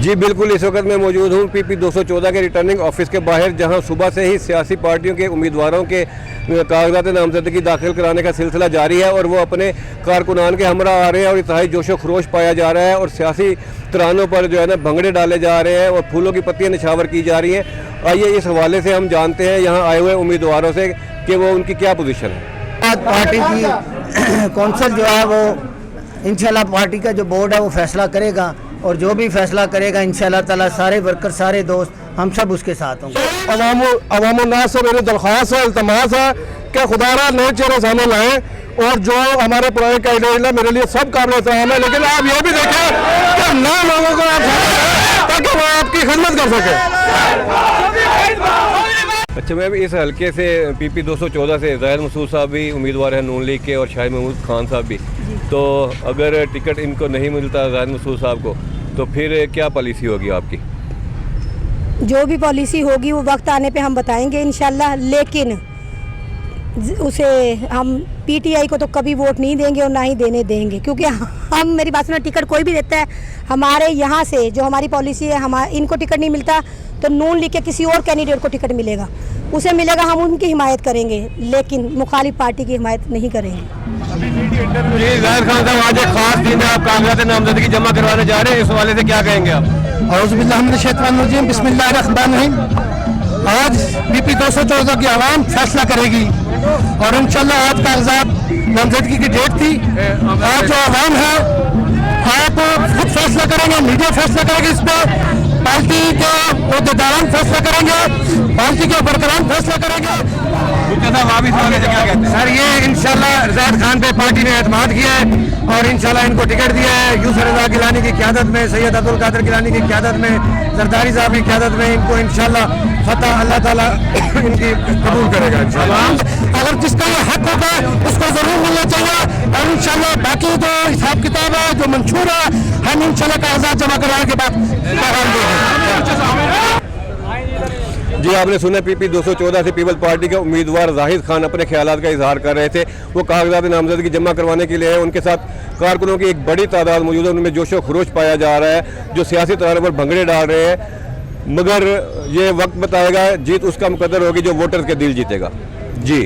जी बिल्कुल, इस वक्त मैं मौजूद हूँ PP 214 के रिटर्निंग ऑफिस के बाहर, जहाँ सुबह से ही सियासी पार्टियों के उम्मीदवारों के कागजात नामजदगी दाखिल कराने का सिलसिला जारी है और वो अपने कारकुनान के हमरा आ रहे हैं और इंतहाई जोशो खरोश पाया जा रहा है और सियासी तरानों पर जो है ना भंगड़े डाले जा रहे हैं और फूलों की पत्तियाँ निछावर की जा रही हैं। आइए इस हवाले से हम जानते हैं यहाँ आए हुए उम्मीदवारों से कि वो उनकी क्या पोजीशन है। पार्टी की कौंसिल जो है वो इंशाल्लाह पार्टी का जो बोर्ड है वो फैसला करेगा और जो भी फैसला करेगा इंशाल्लाह ताला सारे वर्कर सारे दोस्त हम सब उसके साथ होंगे। अवामुन्नास से मेरी दरख्वास्त है, इल्तमास है कि खुदारा नए चेहरे सामने लाएं और जो हमारे पुराने कैंडिडेट मेरे लिए सब काबिल एहतराम है, लेकिन आप ये भी देखें कि नए लोगों को आप ताकि वो आपकी खिदमत कर सके। अच्छा मैम, इस हल्के से PP 214 से ज़ाहिद मसूद साहब भी उम्मीदवार हैं नून लीग के और शाहिद महमूद खान साहब भी, तो अगर टिकट इनको नहीं मिलता ज़ाहिद मसूद साहब को तो फिर क्या पॉलिसी होगी आपकी? जो भी पॉलिसी होगी वो वक्त आने पे हम बताएंगे इंशाल्लाह, लेकिन उसे हम PTI को तो कभी वोट नहीं देंगे और ना ही देने देंगे, क्योंकि हम मेरी बात सुनो, टिकट कोई भी देता है हमारे यहाँ से जो हमारी पॉलिसी है, इनको टिकट नहीं मिलता तो नून लीग के किसी और कैंडिडेट को टिकट मिलेगा, उसे मिलेगा, हम उनकी हिमायत करेंगे, लेकिन मुखालिफ पार्टी की हिमायत नहीं करेंगे। जी ज़ाहिद खान साहब, आज एक खास दिन है, आप कागजात नामजदगी जमा करवाने जा रहे हैं, इस हवाले से क्या कहेंगे आप? बिस्मिल्लाहिर्रहमानिर्रहीम। आज PP 214 की आवाम फैसला करेगी और इंशाल्लाह आज कागजात नामजदगी की डेट थी। आज जो आवाम है आप खुद फैसला करेंगे, मीडिया फैसला करेंगे, इस पर पार्टी के अहदेदारान फैसला करेंगे, पार्टी के बरकरार फैसला करेंगे। सर ये इंशाल्लाह ज़ाहिद खान पे पार्टी ने एतमाद किया है और इंशाल्लाह इनको टिकट दिया है। यूसुफ रज़ा गिलानी की क़यादत में, सैयद अब्दुल कादिर गिलानी की क़यादत में, जरदारी साहब की क़यादत में इनको इंशाल्लाह फतह अल्लाह ताला इनकी कबूल करेगा इंशाल्लाह। अगर जिसका ये हक होगा उसको जरूर मिलना चाहिए और इंशाल्लाह बाकी जो हिसाब किताब है जो मंशूर है हम इंशाल्लाह कागजात जमा कराने के बाद पैगाम देंगे। जी आपने सुना, PP 214 से पीपल पार्टी के उम्मीदवार जाहिद खान अपने ख्यालात का इजहार कर रहे थे। वो कागजात नामजदगी जमा करवाने के लिए उनके साथ कारकुनों की एक बड़ी तादाद मौजूद है, उनमें जोशो खरोश पाया जा रहा है जो सियासी तरानों पर भंगड़े डाल रहे हैं, मगर ये वक्त बताएगा, जीत उसका मुकद्दर होगी जो वोटर्स के दिल जीतेगा। जी।